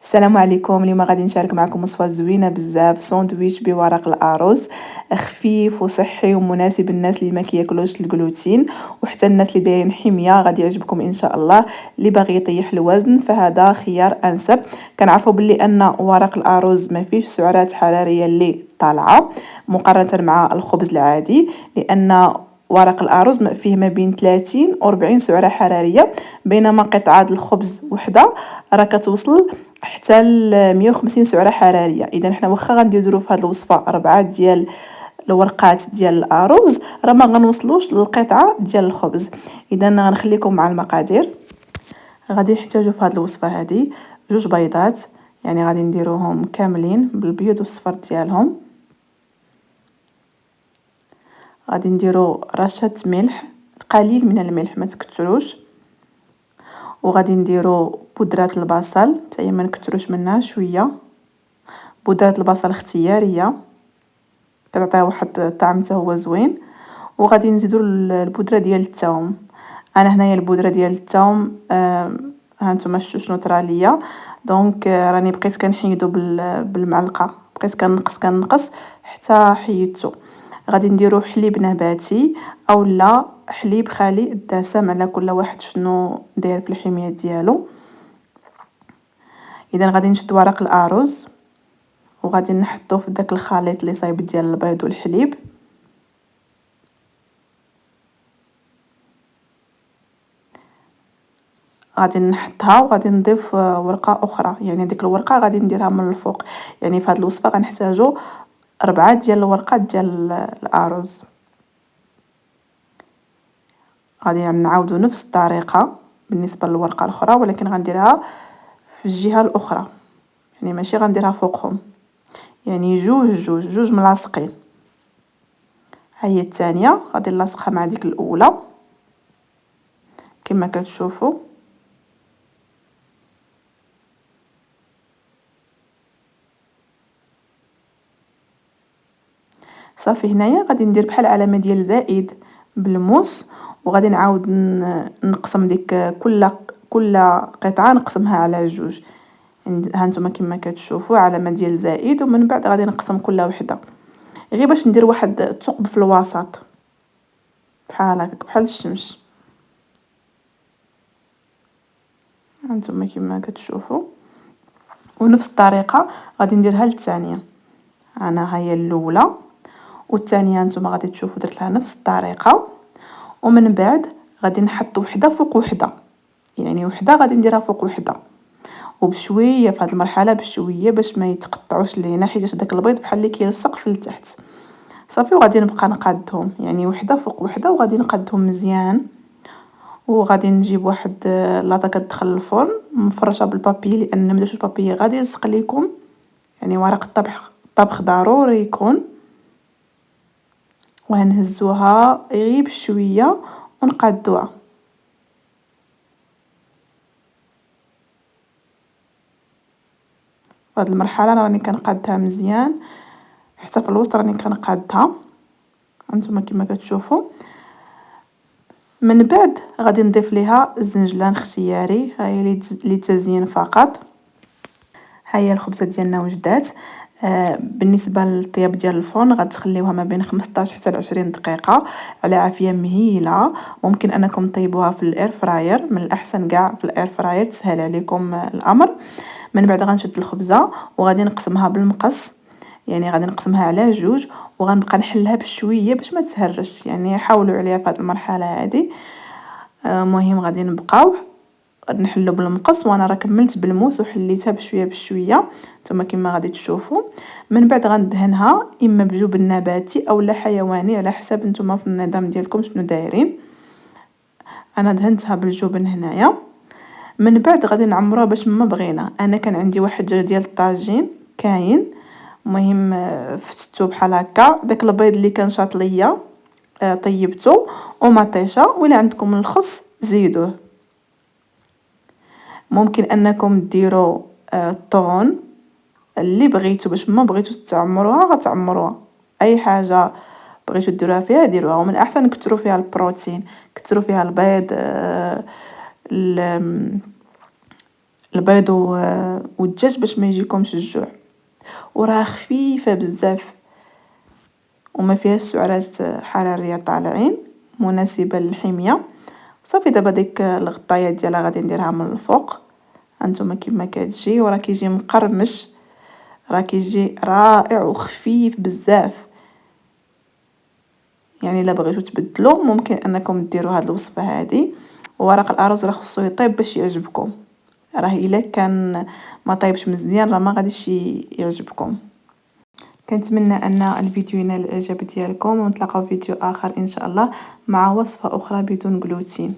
السلام عليكم. اليوم غادي نشارك معكم وصفة زوينة بزاف، ساندويتش بورق الأرز، خفيف وصحي ومناسب للناس اللي ما كياكلوش الجلوتين، وحتى الناس اللي دايرين حمية غادي يعجبكم ان شاء الله. اللي باغي يطيح الوزن فهذا خيار انسب. كنعرفوا باللي ان ورق الأرز ما فيش سعرات حرارية اللي طالعة مقارنة مع الخبز العادي، لان ورق الأرز فيه ما بين 30 و 40 سعرة حرارية، بينما قطعة الخبز وحدة راه كتوصل حتى ل 150 سعرة حرارية. اذا حنا واخا غنديرو في هذه الوصفة 4 ديال الورقات ديال الأرز راه ما غنوصلوش للقطعة ديال الخبز. اذا غنخليكم مع المقادير. غادي نحتاجو في هذه الوصفة هذه 2 بيضات، يعني غادي نديروهم كاملين بالبيض والصفر ديالهم. غادي نديرو رشة ملح، قليل من الملح ما تكثروش. وغادي نديرو بودرة البصل حتى هي ما نكثروش منها شويه. بودرة البصل اختياريه كتعطيها واحد الطعم حتى هو زوين. وغادي نزيدو البودرة ديال الثوم. انا هنايا البودرة ديال الثوم ها نتوما شفتوا شنو طرا ليا، دونك راني بقيت كنحيدو بالمعلقه، بقيت كنقص حتى حيدته. غادي نديرو حليب نباتي اولا حليب خالي الدسم، على كل واحد شنو داير في الحميه ديالو. اذا غادي نشد ورق الارز وغادي نحطو في داك الخليط اللي صايب ديال البيض والحليب. غادي نحطها وغادي نضيف ورقه اخرى، يعني ديك الورقه غادي نديرها من الفوق. يعني في هذه الوصفه غنحتاجو 4 ديال الورقات ديال الارز. غادي نعاودو نفس الطريقه بالنسبه للورقه الاخرى، ولكن غنديرها في الجهه الاخرى، يعني ماشي غنديرها فوقهم، يعني جوج ملاصقين. ها هي الثانيه غادي نلاصقها مع ديك الاولى كما كتشوفوا. صافي هنايا غادي ندير بحال علامه ديال زائد بالموس، وغادي نعاود نقسم ديك كل قطعه نقسمها على جوج. يعني ها نتوما كما كتشوفوا علامه ديال زائد، ومن بعد غادي نقسم كل وحده غير باش ندير واحد الثقب في الوسط بحال هكا بحال الشمس. ها نتوما كما كتشوفوا. ونفس الطريقه غادي نديرها للثانيه. انا هي الاولى والثانيه نتوما غادي تشوفوا درت لها نفس الطريقه. ومن بعد غادي نحط وحده فوق وحده، يعني وحده غادي نديرها فوق وحده، وبشويه في هذه المرحله بشويه باش ما يتقطعوش لينا، حيت داك البيض بحال اللي كيلصق في التحت. صافي وغادي نبقى نقادهم، يعني وحده فوق وحده، وغادي نقادهم مزيان. وغادي نجيب واحد لاطه كتدخل الفرن مفرشه بالبابي، لان مديرتوش البابي غادي يلصق ليكم. يعني ورق الطبخ ضروري يكون. وهنهزوها غير بشويه ونقادوها. في هذه المرحله راني كنقادها مزيان، حتى في الوسط راني كنقادها هانتوما كما كتشوفوا. من بعد غادي نضيف ليها الزنجلان اختياري، هاهي للتزيين فقط. هاهي الخبزه ديالنا وجدات. بالنسبه للطياب ديال الفرن غتخليوها ما بين 15 حتى 20 دقيقه على عافيه مهيله. ممكن انكم طيبوها في الاير فراير، من الاحسن كاع في الاير فراير تسهل عليكم الامر. من بعد غنشد الخبزه وغادي نقسمها بالمقص، يعني غادي نقسمها على جوج، وغنبقى نحلها بشويه باش ما تهرش. يعني حاولوا عليها في هذه المرحله هذه. مهم غادي نبقاو نحلو بالمقص، وانا راه كملت بالموس وحليتها بشويه بشويه نتوما كما غادي تشوفوا. من بعد غندهنها اما بجبن نباتي اولا حيواني على حسب نتوما في النظام ديالكم شنو دايرين. انا دهنتها بالجبن هنايا. من بعد غادي نعمروها باش ما بغينا. انا كان عندي واحد جاج ديال الطاجين كاين، المهم فتتو بحال هكا. داك البيض اللي كان شاط ليا طيبته ومطيشه، ولا عندكم الخس زيدوه. ممكن انكم ديروا الطون اللي بغيتو، باش ما بغيتو تعمروها غتعمروها. اي حاجه بغيتو ديروها فيها ديروها، ومن الاحسن نكثروا فيها البروتين، كثروا فيها البيض، البيض والدجاج باش ما يجيكمش الجوع، وراها خفيفه بزاف وما فيهاش سعرات حراريه طالعين، مناسبه للحميه. صافي دابا ديك الغطايه ديالها غادي نديرها من الفوق، هانتوما كيما كتجي، وراه كيجي مقرمش، راه كيجي رائع وخفيف بزاف. يعني الا بغيتو تبدلوا ممكن انكم ديروا هاد الوصفه هذه. وورق الارز راه خصو يطيب باش يعجبكم، راه الا كان ما طيبش مزيان راه ما غاديش يعجبكم. كنتمنى ان الفيديو ينال الاعجاب ديالكم، ونتلاقاو في فيديو اخر ان شاء الله مع وصفه اخرى بدون جلوتين.